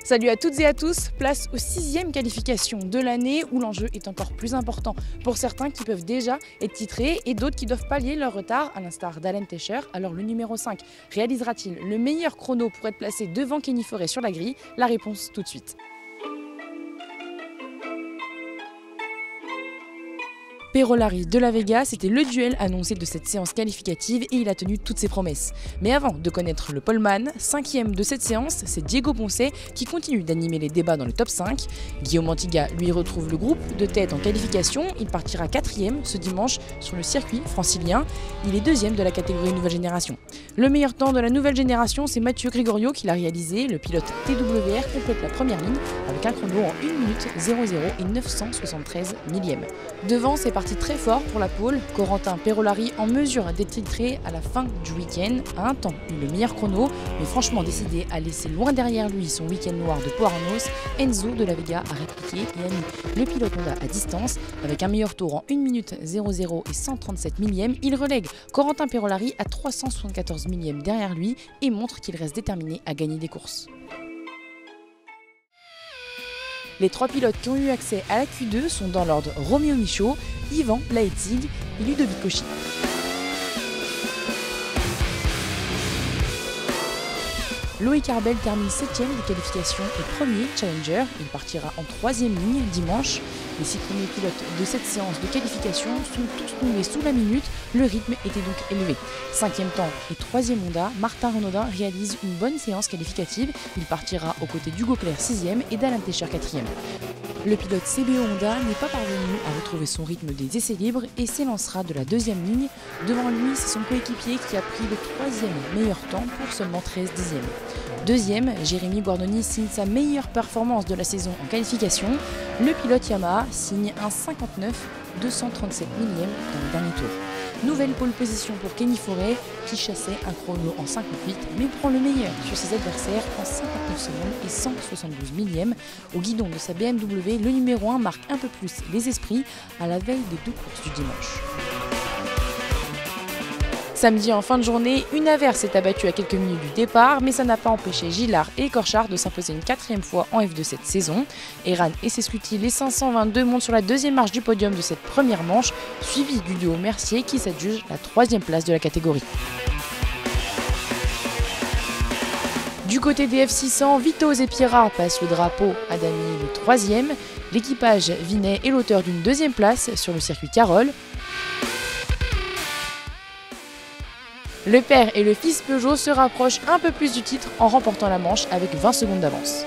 Salut à toutes et à tous, place aux 6e qualifications de l'année où l'enjeu est encore plus important pour certains qui peuvent déjà être titrés et d'autres qui doivent pallier leur retard, à l'instar d'Alain Tescher. Alors le numéro 5 réalisera-t-il le meilleur chrono pour être placé devant Kenny Forêt sur la grille? La réponse tout de suite. Perolari de la Vega, c'était le duel annoncé de cette séance qualificative et il a tenu toutes ses promesses. Mais avant de connaître le poleman, 5e de cette séance, c'est Diego Ponce qui continue d'animer les débats dans le top 5. Guillaume Antiga lui retrouve le groupe de tête en qualification, il partira 4e ce dimanche sur le circuit francilien. Il est 2e de la catégorie nouvelle génération. Le meilleur temps de la nouvelle génération, c'est Mathieu Gregorio qui l'a réalisé. Le pilote TWR complète la première ligne avec un chrono en 1 minute 00 et 973 millièmes. Devant, c'est parti très fort pour la pole. Corentin Perolari en mesure d'être titré à la fin du week-end a un temps eu le meilleur chrono, mais franchement décidé à laisser loin derrière lui son week-end noir de Poaranos, Enzo de la Vega a répliqué et a mis le pilote Honda à distance avec un meilleur tour en 1 minute 00 et 137 millièmes. Il relègue Corentin Perolari à 374 millièmes derrière lui et montre qu'il reste déterminé à gagner des courses. Les 3 pilotes qui ont eu accès à la Q2 sont dans l'ordre Roméo Michaud, Ivan Laetig et Ludovic Cauchy. Loïc Arbel termine 7e des qualifications et 1er challenger. Il partira en 3e ligne dimanche. Les 6 premiers pilotes de cette séance de qualification sont tous tombés sous la minute. Le rythme était donc élevé. 5e temps et 3e Honda, Martin Renaudin réalise une bonne séance qualificative. Il partira aux côtés d'Hugo Clerc 6e et d'Alain Tescher 4e. Le pilote CBO Honda n'est pas parvenu à retrouver son rythme des essais libres et s'élancera de la 2e ligne. Devant lui, c'est son coéquipier qui a pris le 3e meilleur temps pour seulement 13 dixièmes. 2e, Jérémy Guardoni signe sa meilleure performance de la saison en qualification. Le pilote Yamaha signe un 59 237 millièmes dans le dernier tour. Nouvelle pole position pour Kenny Forêt qui chassait un chrono en 58 mais prend le meilleur sur ses adversaires en 59 secondes et 172 millièmes. Au guidon de sa BMW, le numéro 1 marque un peu plus les esprits à la veille des 2 courses du dimanche. Samedi en fin de journée, une averse s'est abattue à quelques minutes du départ, mais ça n'a pas empêché Gillard et Corchard de s'imposer une 4e fois en F2 cette saison. Eran et Sescuti, les 522 montent sur la 2e marche du podium de cette première manche, suivi du duo Mercier qui s'adjuge la 3e place de la catégorie. Du côté des F600, Vitoz et Pierra passent le drapeau à Dany le 3e. L'équipage Vinet est l'auteur d'une 2e place sur le circuit Carole. Le père et le fils Peugeot se rapprochent un peu plus du titre en remportant la manche avec 20 secondes d'avance.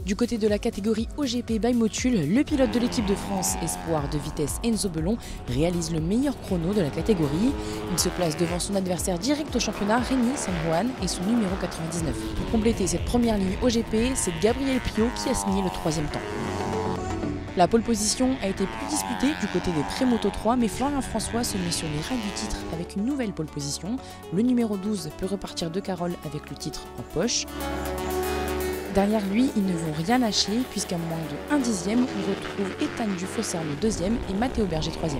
Du côté de la catégorie OGP by Motul, le pilote de l'équipe de France espoir de vitesse Enzo Belon réalise le meilleur chrono de la catégorie. Il se place devant son adversaire direct au championnat, Rémi San Juan, et son numéro 99. Pour compléter cette première ligne OGP, c'est Gabriel Piot qui a signé le 3e temps. La pole position a été plus disputée du côté des Prémoto 3, mais Florian François se met sur les rails du titre avec une nouvelle pole position. Le numéro 12 peut repartir de Carole avec le titre en poche. Derrière lui, ils ne vont rien lâcher puisqu'à moins de 1 dixième, on retrouve Ethan Dufosser le 2e et Mathéo Berger 3e.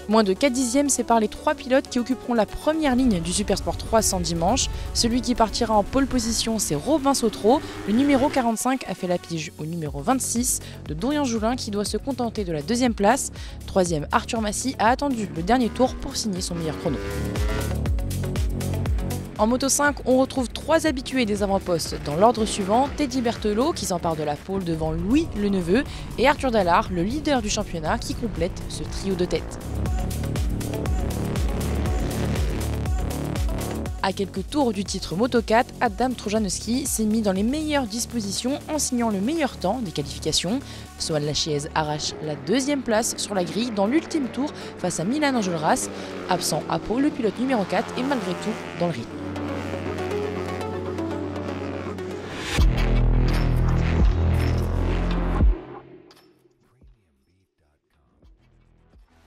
Moins de 4 dixièmes séparent les 3 pilotes qui occuperont la première ligne du Supersport 300 dimanche. Celui qui partira en pole position, c'est Robin Sautreau. Le numéro 45 a fait la pige au numéro 26 de Dorian Joulin qui doit se contenter de la 2e place. 3e, Arthur Massy a attendu le dernier tour pour signer son meilleur chrono. En Moto 5, on retrouve 3 habitués des avant-postes dans l'ordre suivant. Teddy Berthelot qui s'empare de la pole devant Louis le Neveu et Arthur Dallard, le leader du championnat qui complète ce trio de tête. À quelques tours du titre Moto 4, Adam Trojanowski s'est mis dans les meilleures dispositions en signant le meilleur temps des qualifications. Soal Lachiez arrache la 2e place sur la grille dans l'ultime tour face à Milan Enjolras. Absent à Pau, le pilote numéro 4 est malgré tout dans le rythme.